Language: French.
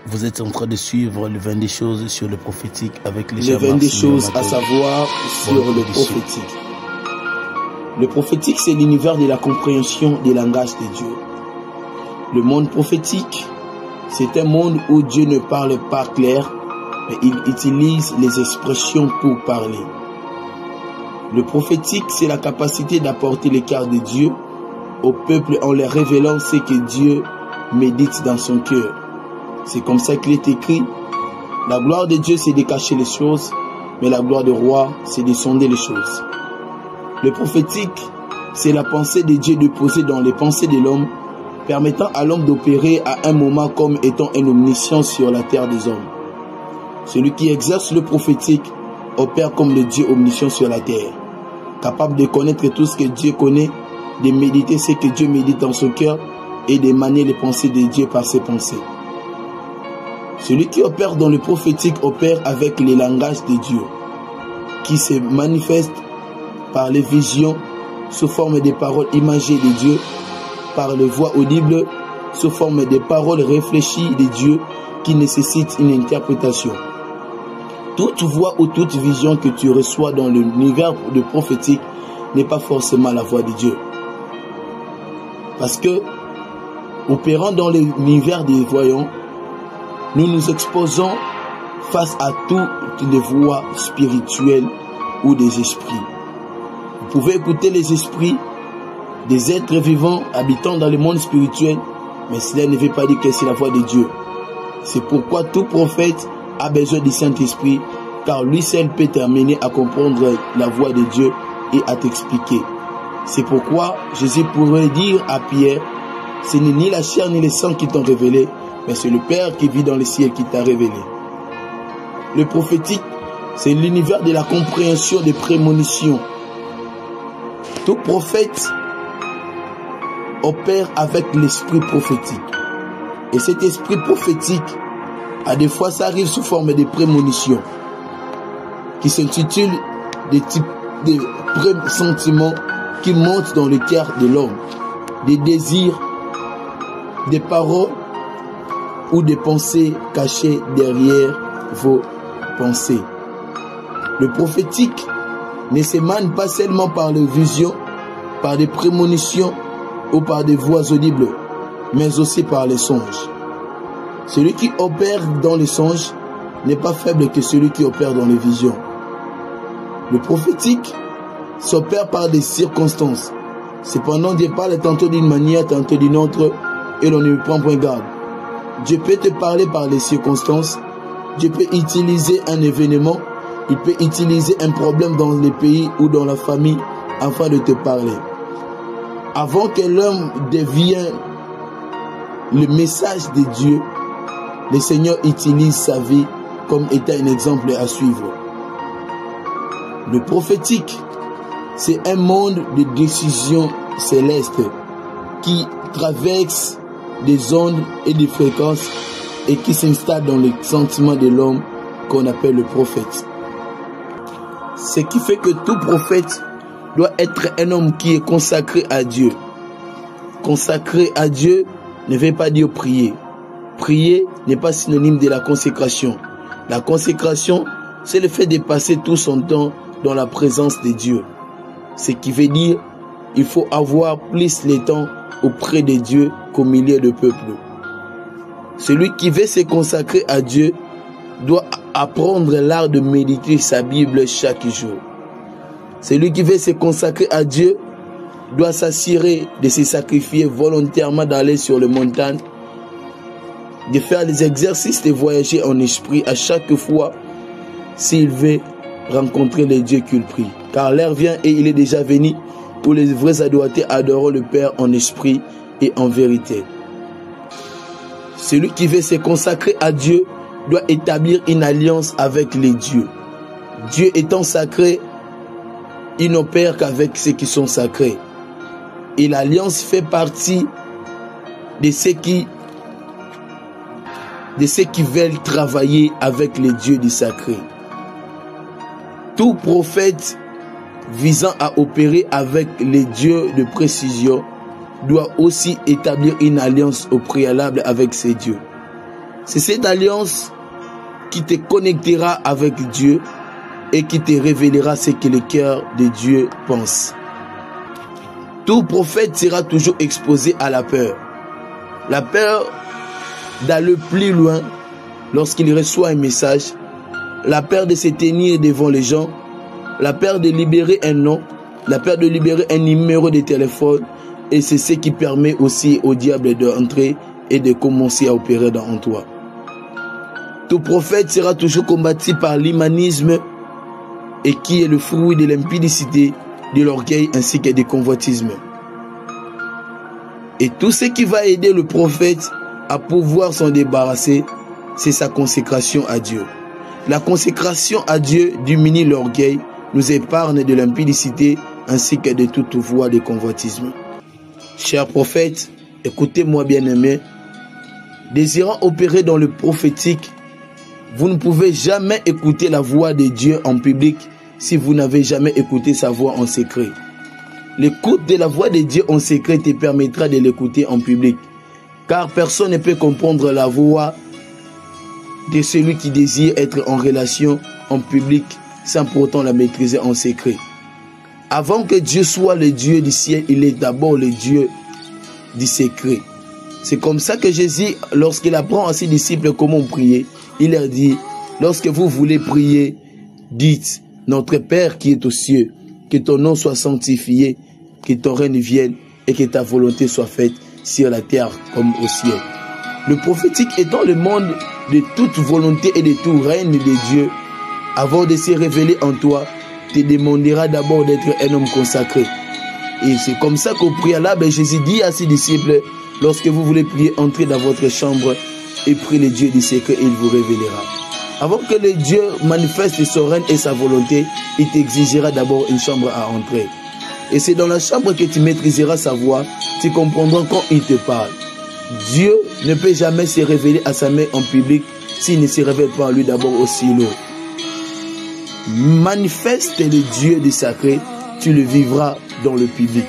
Vous êtes en train de suivre le 20 des choses sur le prophétique avec les Le 20 des choses à savoir sur le prophétique. Le prophétique, c'est l'univers de la compréhension des langages de Dieu. Le monde prophétique, c'est un monde où Dieu ne parle pas clair, mais il utilise les expressions pour parler. Le prophétique, c'est la capacité d'apporter les cœurs de Dieu au peuple en leur révélant ce que Dieu médite dans son cœur. C'est comme ça qu'il est écrit. La gloire de Dieu, c'est de cacher les choses, mais la gloire du roi, c'est de sonder les choses. Le prophétique, c'est la pensée de Dieu déposée dans les pensées de l'homme, permettant à l'homme d'opérer à un moment comme étant un omniscient sur la terre des hommes. Celui qui exerce le prophétique opère comme le Dieu omniscient sur la terre, capable de connaître tout ce que Dieu connaît, de méditer ce que Dieu médite dans son cœur et de manier les pensées de Dieu par ses pensées. Celui qui opère dans le prophétique opère avec les langages de Dieu, qui se manifestent par les visions sous forme des paroles imagées de Dieu, par les voix audibles sous forme des paroles réfléchies de Dieu qui nécessitent une interprétation. Toute voix ou toute vision que tu reçois dans l'univers de prophétique n'est pas forcément la voix de Dieu. Parce que, opérant dans l'univers des voyants, nous nous exposons face à toutes les voix spirituelles ou des esprits. Vous pouvez écouter les esprits des êtres vivants habitant dans le monde spirituel, mais cela ne veut pas dire que c'est la voix de Dieu. C'est pourquoi tout prophète a besoin du Saint-Esprit, car lui seul peut t'amener à comprendre la voix de Dieu et à t'expliquer. C'est pourquoi Jésus pourrait dire à Pierre, ce n'est ni la chair ni le sang qui t'ont révélé, mais c'est le Père qui vit dans les cieux qui t'a révélé. Le prophétique, c'est l'univers de la compréhension des prémonitions. Tout prophète opère avec l'esprit prophétique. Et cet esprit prophétique, à des fois, ça arrive sous forme de prémonitions, qui s'intitulent des types de pressentiments qui montent dans le cœur de l'homme, des désirs, des paroles ou des pensées cachées derrière vos pensées. Le prophétique ne s'émane pas seulement par les visions, par des prémonitions ou par des voix audibles, mais aussi par les songes. Celui qui opère dans les songes n'est pas faible que celui qui opère dans les visions. Le prophétique s'opère par des circonstances. Cependant, Dieu parle tantôt d'une manière, tantôt d'une autre, et l'on ne prend point garde. Dieu peut te parler par les circonstances. Dieu peut utiliser un événement. Il peut utiliser un problème dans le pays ou dans la famille afin de te parler. Avant que l'homme devienne le message de Dieu, le Seigneur utilise sa vie comme étant un exemple à suivre. Le prophétique, c'est un monde de décisions célestes qui traverse des ondes et des fréquences et qui s'installe dans les sentiments de l'homme qu'on appelle le prophète. Ce qui fait que tout prophète doit être un homme qui est consacré à Dieu. Consacré à Dieu ne veut pas dire prier. Prier n'est pas synonyme de la consécration. La consécration, c'est le fait de passer tout son temps dans la présence de Dieu. Ce qui veut dire qu'il faut avoir plus le temps auprès de Dieu qu'au milieu du peuple. Celui qui veut se consacrer à Dieu doit apprendre l'art de méditer sa Bible chaque jour. Celui qui veut se consacrer à Dieu doit s'assurer de se sacrifier volontairement, d'aller sur les montagnes, de faire des exercices, de voyager en esprit à chaque fois s'il veut rencontrer les dieux qu'il prie. Car l'heure vient et il est déjà venu où les vrais adorateurs adoreront le Père en esprit et en vérité. Celui qui veut se consacrer à Dieu doit établir une alliance avec les dieux. Dieu étant sacré, il n'opère qu'avec ceux qui sont sacrés. Et l'alliance fait partie de ceux qui veulent travailler avec les dieux du sacré. Tout prophète visant à opérer avec les dieux de précision doit aussi établir une alliance au préalable avec ces dieux. C'est cette alliance qui te connectera avec Dieu et qui te révélera ce que le cœur de Dieu pense. Tout prophète sera toujours exposé à la peur. La peur d'aller plus loin lorsqu'il reçoit un message, la peur de se tenir devant les gens, la peur de libérer un nom, la peur de libérer un numéro de téléphone, et c'est ce qui permet aussi au diable d'entrer et de commencer à opérer en toi. Tout prophète sera toujours combattu par l'humanisme et qui est le fruit de l'impudicité, de l'orgueil ainsi que du convoitisme. Et tout ce qui va aider le prophète à pouvoir s'en débarrasser, c'est sa consécration à Dieu. La consécration à Dieu diminue l'orgueil, nous épargne de l'impudicité ainsi que de toute voie de convoitisme. Chers prophètes, écoutez-moi bien-aimés, désirant opérer dans le prophétique, vous ne pouvez jamais écouter la voix de Dieu en public si vous n'avez jamais écouté sa voix en secret. L'écoute de la voix de Dieu en secret te permettra de l'écouter en public, car personne ne peut comprendre la voix de celui qui désire être en relation en public sans pourtant la maîtriser en secret. Avant que Dieu soit le Dieu du ciel, il est d'abord le Dieu du secret. C'est comme ça que Jésus, lorsqu'il apprend à ses disciples comment prier, il leur dit, lorsque vous voulez prier, dites, notre Père qui est aux cieux, que ton nom soit sanctifié, que ton règne vienne et que ta volonté soit faite sur la terre comme au ciel. Le prophétique étant le monde de toute volonté et de tout règne de Dieu, avant de se révéler en toi, te demandera d'abord d'être un homme consacré. Et c'est comme ça qu'au préalable, Jésus dit à ses disciples, lorsque vous voulez prier, entrez dans votre chambre et priez le Dieu du secret et il vous révélera. Avant que le Dieu manifeste son règne et sa volonté, il t'exigera d'abord une chambre à entrer. Et c'est dans la chambre que tu maîtriseras sa voix, tu comprendras quand il te parle. Dieu ne peut jamais se révéler à sa mère en public s'il ne se révèle pas à lui d'abord au silo. Manifeste le Dieu du sacré, tu le vivras dans le public.